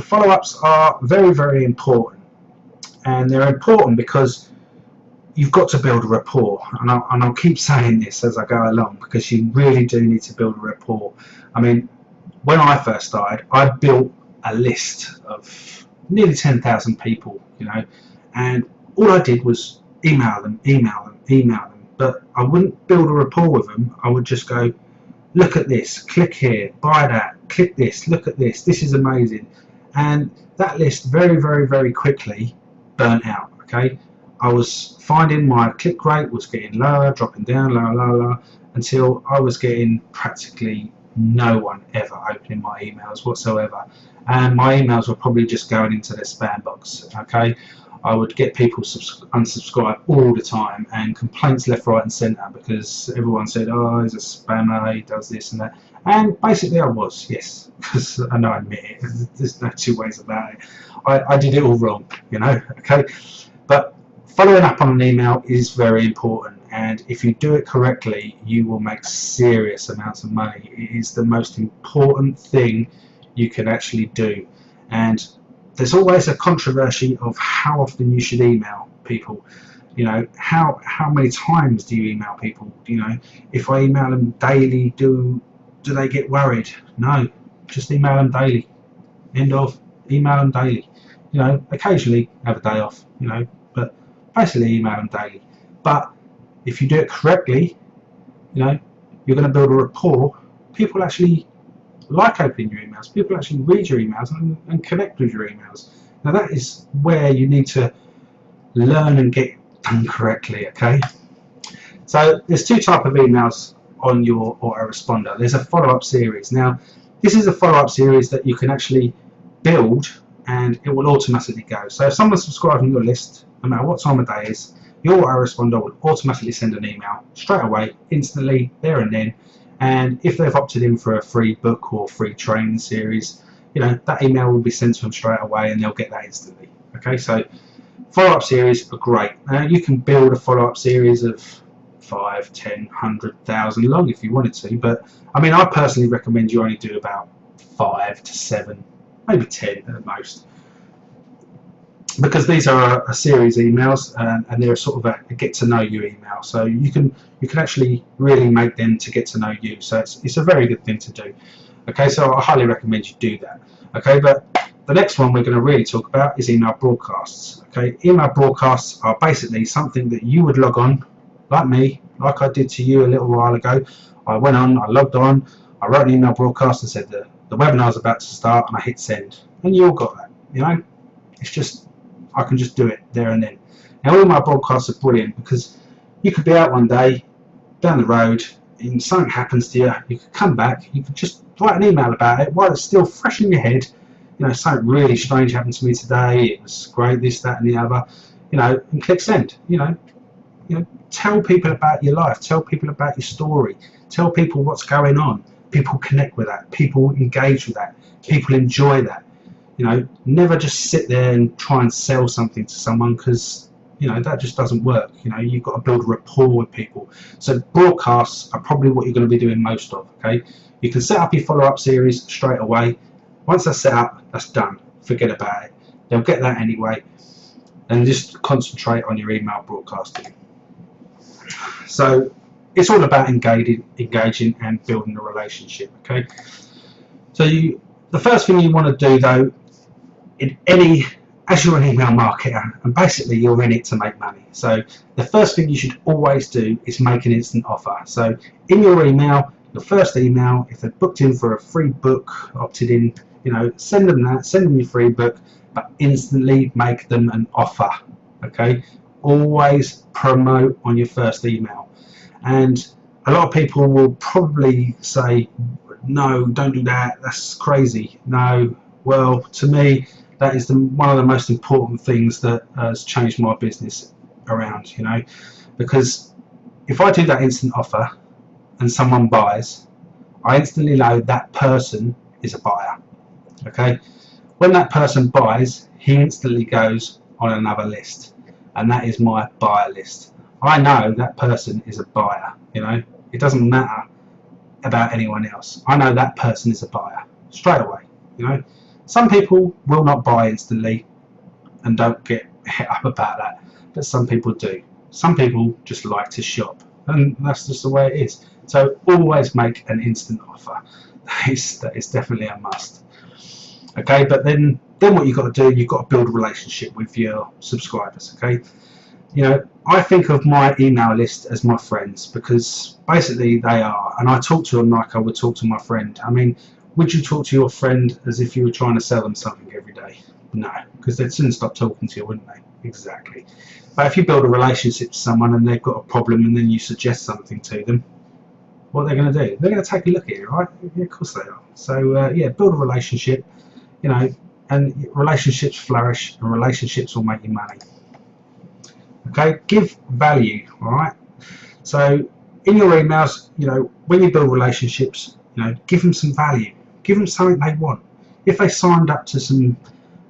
follow-ups are very, very important, and they're important because you've got to build a rapport, and I'll keep saying this as I go along, because you really do need to build a rapport. I mean, when I first started, I built a list of nearly 10,000 people, and all I did was email them, but I wouldn't build a rapport with them. I would just go, look at this, click here, buy that, click this, look at this, this is amazing. And that list very, very, very quickly burnt out. Okay, I was finding my click rate was getting lower, dropping down, lower, until I was getting practically no one ever opening my emails whatsoever, and my emails were probably just going into their spam box. Okay, I would get people unsubscribe all the time, and complaints left, right and centre, because everyone said, oh, he's a spammer, he does this and that. And basically I was, yes, because I know I admit it, there's no two ways about it. I did it all wrong, okay? But following up on an email is very important, and if you do it correctly, you will make serious amounts of money. It is the most important thing you can actually do. And there's always a controversy of how often you should email people. How many times do you email people? If I email them daily, do they get worried? No, just email them daily. End of. Email them daily. Occasionally have a day off, but basically email them daily. But if you do it correctly, you're going to build a rapport. People actually like opening your emails. People actually read your emails and connect with your emails. Now that is where you need to learn and get done correctly. Okay, so there's two types of emails on your autoresponder. There's a follow-up series. Now this is a follow-up series that you can actually build, and it will automatically go. So if someone subscribes on your list, no matter what time of day it is, your autoresponder will automatically send an email straight away, instantly, there and then. And if they've opted in for a free book or free training series, that email will be sent to them straight away, and they'll get that instantly. Okay, so follow-up series are great. Now you can build a follow-up series of 5, 10, 100,000 long if you wanted to, but I mean, I personally recommend you only do about 5 to 7, maybe 10 at the most, because these are a series of emails, and they're sort of a get to know you email, so you can actually really make them to get to know you. So it's a very good thing to do. Okay, so I highly recommend you do that. Okay, but the next one we're going to really talk about is email broadcasts. Okay, email broadcasts are basically something that you would log on, like me, like I did to you a little while ago. I went on, I logged on, I wrote an email broadcast and said the webinar's about to start, and I hit send, and you all got that. You know, it's just, I can just do it there and then. Now, all my broadcasts are brilliant because you could be out one day, down the road, and something happens to you. You could come back, you could just write an email about it while it's still fresh in your head. You know, something really strange happened to me today. It was great, this, that, and the other. You know, and click send. You know, tell people about your life. Tell people about your story. Tell people what's going on. People connect with that. People engage with that. People enjoy that. You know, never just sit there and try and sell something to someone, because you know that just doesn't work. You know, you've got to build rapport with people. So broadcasts are probably what you're going to be doing most of. Okay, you can set up your follow-up series straight away. Once that's set up, that's done. Forget about it. They'll get that anyway, and just concentrate on your email broadcasting. So it's all about engaging and building a relationship. Okay, so the first thing you want to do though, as you're an email marketer, and basically you're in it to make money, so the first thing you should always do is make an instant offer. So in your email, your first email, if they're booked in for a free book, opted in, you know, send them your free book, but instantly make them an offer. Okay, always promote on your first email. And a lot of people will probably say, no, don't do that, that's crazy. No, well, to me, that is one of the most important things that has changed my business around, you know, because if I do that instant offer and someone buys, I instantly know that person is a buyer. Okay, when that person buys, he instantly goes on another list, and that is my buyer list. I know that person is a buyer. You know, it doesn't matter about anyone else. I know that person is a buyer straight away. You know, some people will not buy instantly and don't get hit up about that, but some people do. Some people just like to shop, and that's just the way it is. So always make an instant offer. That is definitely a must. Okay, but then what you've got to do, you've got to build a relationship with your subscribers. Okay, you know, I think of my email list as my friends, because basically they are, and I talk to them like I would talk to my friend. I mean, would you talk to your friend as if you were trying to sell them something every day? No, because they'd soon stop talking to you, wouldn't they? Exactly. But if you build a relationship with someone and they've got a problem, and then you suggest something to them, what are they going to do? They're going to take a look at it, right? Yeah, of course they are. So yeah, build a relationship, you know, and relationships flourish, and relationships will make you money. Okay, give value. All right. So in your emails, you know, when you build relationships, you know, give them some value. Give them something they want. If they signed up to some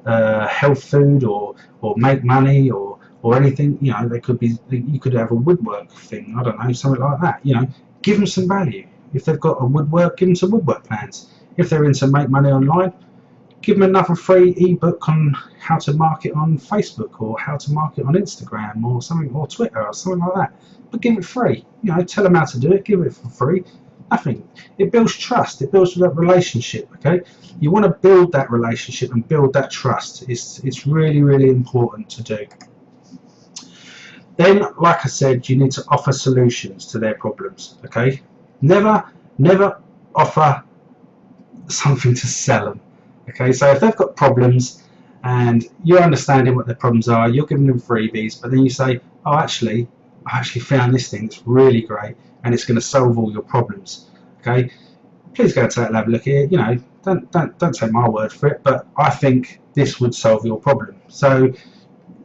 health food or make money or anything, you know, they could be. You could have a woodwork thing. I don't know, something like that. You know, give them some value. If they've got a woodwork, give them some woodwork plans. If they're into make money online, give them another free ebook on how to market on Facebook, or how to market on Instagram, or something, or Twitter, or something like that. But give it free. You know, tell them how to do it. Give it for free. Nothing. It builds trust. It builds that relationship. Okay, you want to build that relationship and build that trust. It's really, really important to do. Then, like I said, you need to offer solutions to their problems. Okay, never offer something to sell them. Okay, so if they've got problems and you're understanding what their problems are, you're giving them freebies, but then you say, oh, I actually found this thing that's really great and it's going to solve all your problems. Okay, please go and have a look at it. You know, don't take my word for it, but I think this would solve your problem. So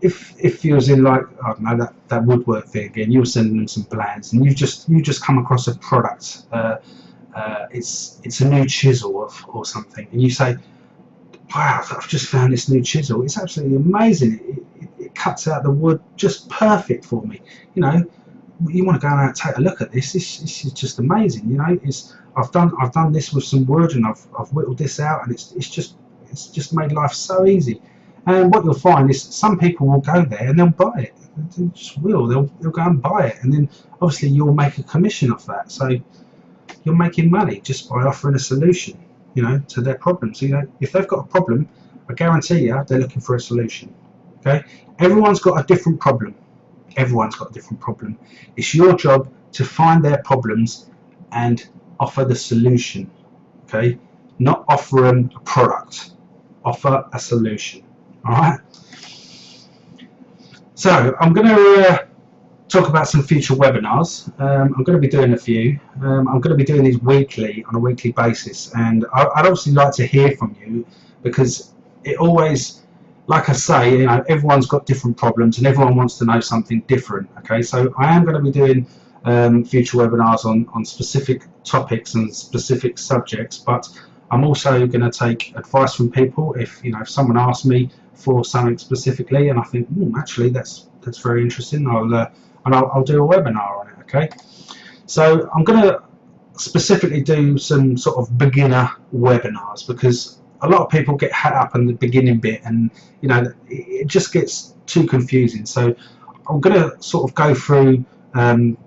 if you was in, like, I don't know, that woodwork thing again, you were sending them some plans, and you just come across a product, it's a new chisel or something, and you say, wow, I've just found this new chisel, it's absolutely amazing, it cuts out the wood just perfect for me. You know, you want to go out and take a look at this. This is just amazing. You know, I've done this with some wood, and I've whittled this out, and it's just made life so easy. And what you'll find is some people will go there and they'll buy it. They just will. They'll go and buy it, and then obviously you'll make a commission off that. So you're making money just by offering a solution, you know, to their problem. So, you know, if they've got a problem, I guarantee you they're looking for a solution. Okay, everyone's got a different problem. Everyone's got a different problem. It's your job to find their problems and offer the solution. Okay, not offer them a product, offer a solution. All right. So I'm going to talk about some future webinars. I'm going to be doing a few. I'm going to be doing these weekly, on a weekly basis, and I'd obviously like to hear from you, because it always, like I say, you know, everyone's got different problems and everyone wants to know something different. Okay, so I am going to be doing future webinars on specific topics and specific subjects, but I'm also going to take advice from people. If if someone asks me for something specifically and I think, actually that's very interesting, I'll do a webinar on it. Okay, so I'm going to specifically do some sort of beginner webinars, because a lot of people get hat up in the beginning bit, and it just gets too confusing. So I'm going to sort of go through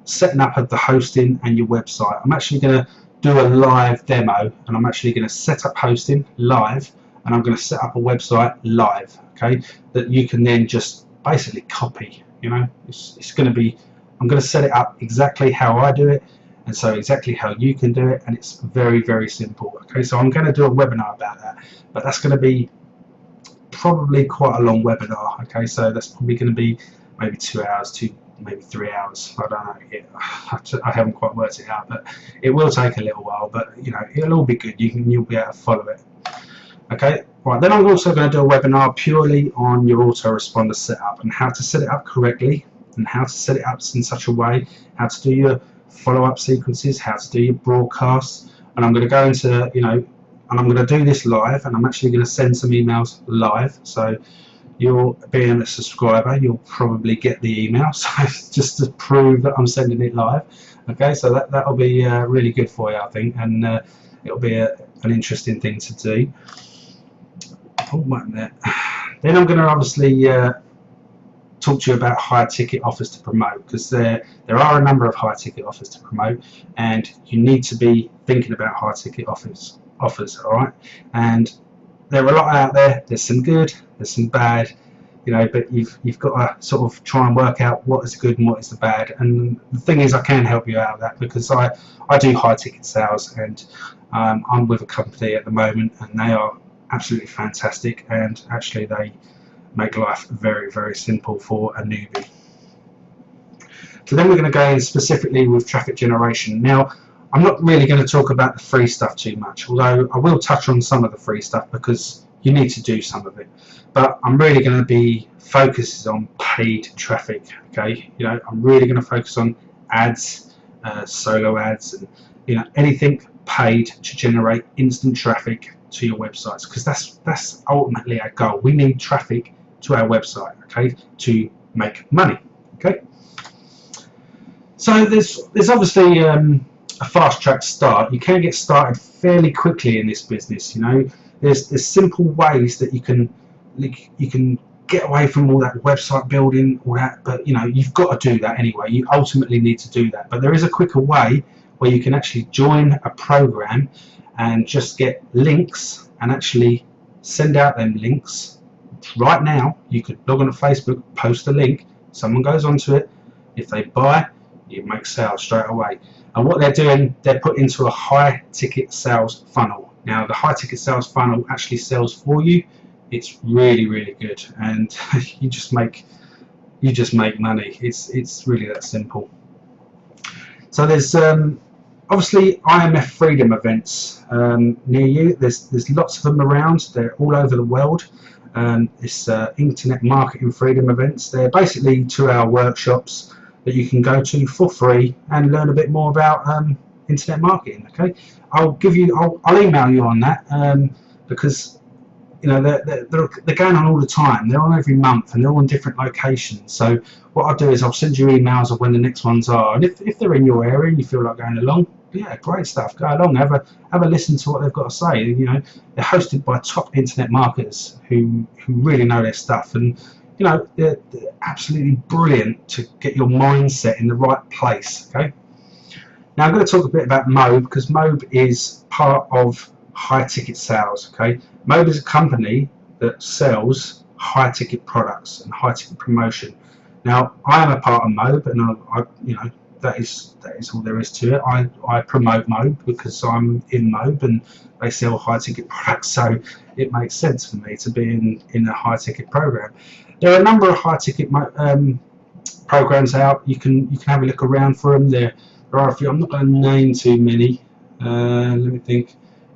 setting up of the hosting and your website. I'm actually going to do a live demo, and I'm actually going to set up hosting live, and I'm going to set up a website live. Okay, that you can then just basically copy. It's going to be, I'm going to set it up exactly how I do it, and so exactly how you can do it, and it's very, very simple. Okay, so I'm going to do a webinar about that, but that's going to be probably quite a long webinar. Okay, so that's probably going to be maybe 2 hours to maybe 3 hours. I don't know yet. I haven't quite worked it out, but it will take a little while, but it'll all be good. You'll be able to follow it. Okay, right, then I'm also going to do a webinar purely on your autoresponder setup and how to set it up correctly, and how to set it up in such a way, how to do your follow-up sequences, how to do your broadcasts. And I'm going to go into, and I'm going to do this live, and I'm actually going to send some emails live. So you'll, being a subscriber, you'll probably get the email, so just to prove that I'm sending it live. Okay, so that'll be really good for you, I think, and it'll be an interesting thing to do. Then I'm going to obviously talk to you about high ticket offers to promote, because there are a number of high ticket offers to promote, and you need to be thinking about high ticket offers. All right, and there are a lot out there. There's some good, there's some bad, but you've got to sort of try and work out what is the good and what is the bad. And the thing is, I can help you out with that, because I do high ticket sales, and I'm with a company at the moment, and they are absolutely fantastic, and actually they make life very, very simple for a newbie. So then we're going to go in specifically with traffic generation. Now, I'm not really going to talk about the free stuff too much, although I will touch on some of the free stuff because you need to do some of it. But I'm really going to be focused on paid traffic. Okay, I'm really going to focus on ads, solo ads, and anything paid to generate instant traffic to your websites, because that's ultimately our goal. We need traffic to our website, okay, to make money. Okay, so there's obviously a fast track start. You can get started fairly quickly in this business. There's simple ways that you can get away from all that website building, all that, but you've got to do that anyway. You ultimately need to do that, but there is a quicker way where you can actually join a program and just get links and actually send out them links. Right now, you could log on to Facebook, post a link, someone goes onto it, if they buy, you make sales straight away. And what they're doing, they're put into a high ticket sales funnel. Now, the high ticket sales funnel actually sells for you. It's really, really good, and you just make money. It's really that simple. So there's obviously IMF Freedom events near you. There's lots of them around. They're all over the world. It's Internet Marketing Freedom events. They're basically 2-hour workshops that you can go to for free and learn a bit more about internet marketing. Okay, I'll email you on that, because they're going on all the time. They're on every month, and they're all in different locations. So what I'll do is I'll send you emails of when the next ones are, and if they're in your area and you feel like going along, yeah, great stuff. Go along, have a listen to what they've got to say. They're hosted by top internet marketers who really know their stuff, and they're absolutely brilliant to get your mindset in the right place. Okay. Now I'm going to talk a bit about Mobe, because Mobe is part of high ticket sales. Okay, Mobe is a company that sells high ticket products and high ticket promotion. Now, I am a part of Mobe, and you know, that is all there is to it. I promote Mobe because I'm in Mobe and they sell high ticket products, so it makes sense for me to be in a high ticket program. There are a number of high ticket programs out. You can have a look around for them. There are a few. I'm not going to name too many. Let me think.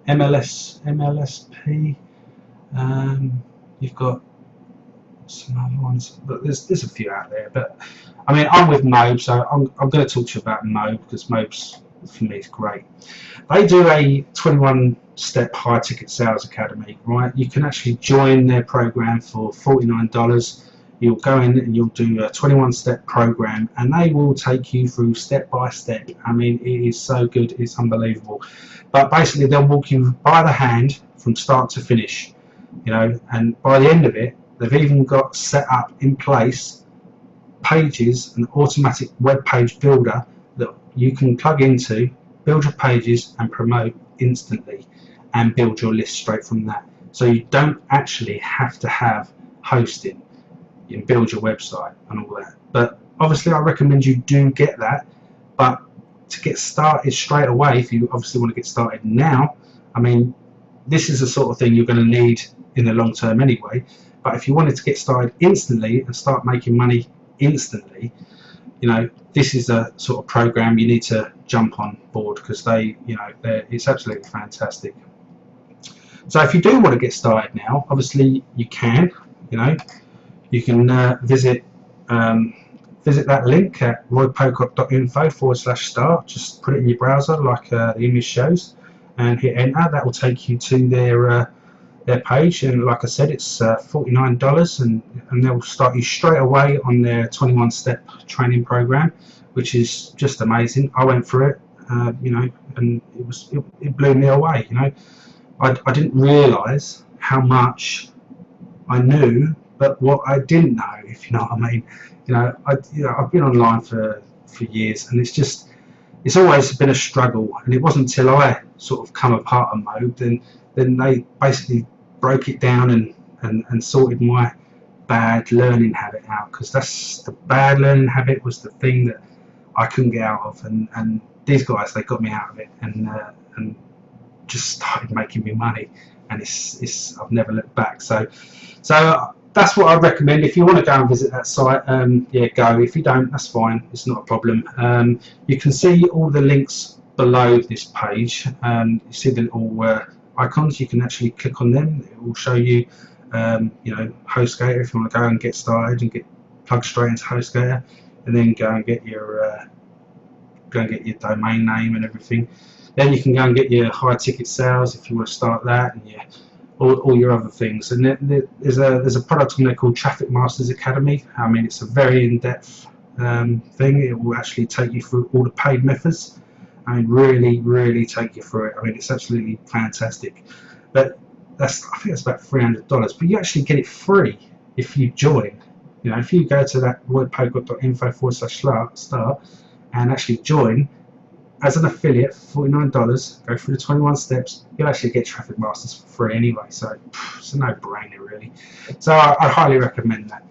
MLSP. You've got some other ones, but there's a few out there. But I mean, I'm with Mobe, so I'm going to talk to you about Mobe because Mobe's, for me, is great. They do a 21-step high ticket sales academy, right? You can actually join their program for $49. You'll go in and you'll do a 21-step program, and they will take you through step by step. I mean, it is so good, it's unbelievable. But basically, they'll walk you by the hand from start to finish, you know, and by the end of it, they've even got set up in place pages, an automatic web page builder that you can plug into, build your pages and promote instantly and build your list straight from that. So you don't actually have to have hosting. You can build your website and all that. But obviously I recommend you do get that, but to get started straight away, if you obviously want to get started now, I mean, this is the sort of thing you're going to need in the long term anyway. But if you wanted to get started instantly and start making money instantly, you know, this is a sort of program you need to jump on board because it's absolutely fantastic. So if you do want to get started now, obviously you can, you know, you can visit that link at roypocock.info/start. Just put it in your browser like the image shows and hit enter. That will take you to their page, and like I said, it's $49, and they'll start you straight away on their 21-step training program, which is just amazing. I went through it, you know, and it blew me away. You know, I didn't realise how much I knew, but what I didn't know, if you know what I mean. You know, I've been online for years, and it's always been a struggle, and it wasn't until I sort of come a part of Mobe then they basically broke it down and sorted my bad learning habit out, because that's the bad learning habit was the thing that I couldn't get out of, and these guys, they got me out of it and just started making me money, and it's I've never looked back. So that's what I recommend. If you want to go and visit that site, yeah, go. If you don't, that's fine, it's not a problem. You can see all the links below this page. You see the little icons, you can actually click on them. It will show you, you know, HostGator if you want to go and get started and get plugged straight into HostGator, and then go and get your domain name and everything. Then you can go and get your high ticket sales if you want to start that, and yeah, all your other things. And there's a product on there called Traffic Masters Academy. I mean, it's a very in-depth thing. It will actually take you through all the paid methods. I mean, really take you through it. I mean, it's absolutely fantastic. But I think that's about $300. But you actually get it free if you join. You know, if you go to that roypocock.info/start and actually join as an affiliate for $49, go through the 21 steps, you'll actually get Traffic Masters for free anyway. So it's a no-brainer, really. So I highly recommend that.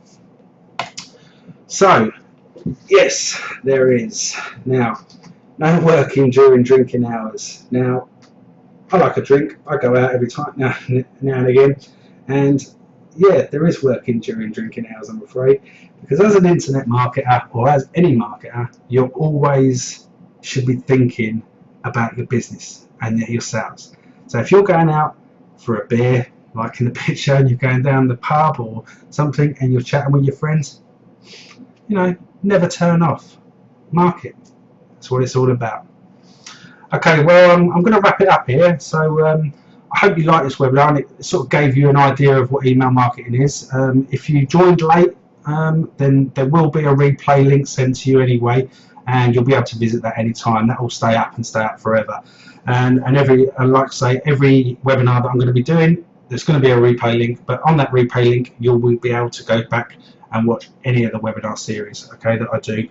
So yes, there is now. No working during drinking hours. Now, I like a drink. I go out every time now and again, and yeah, there is working during drinking hours, I'm afraid, because as an internet marketer, or as any marketer, you always should be thinking about your business and your sales. So if you're going out for a beer, like in the picture, and you're going down the pub or something, and you're chatting with your friends, you know, never turn off. Market. That's what it's all about. Okay, well, I'm going to wrap it up here. So I hope you liked this webinar, and it sort of gave you an idea of what email marketing is. If you joined late, then there will be a replay link sent to you anyway, and you'll be able to visit that anytime. That will stay up and stay up forever. And like I say, every webinar that I'm going to be doing, there's going to be a replay link, but on that replay link, you'll be able to go back and watch any of the webinar series, okay, that I do.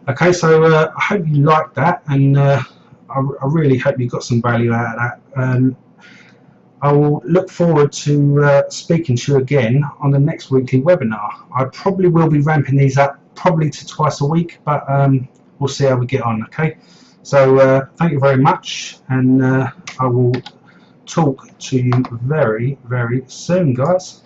Okay, so I hope you liked that, and I really hope you got some value out of that. I will look forward to speaking to you again on the next weekly webinar. I probably will be ramping these up probably to twice a week, but we'll see how we get on. Okay, so thank you very much, and I will talk to you very, very soon, guys.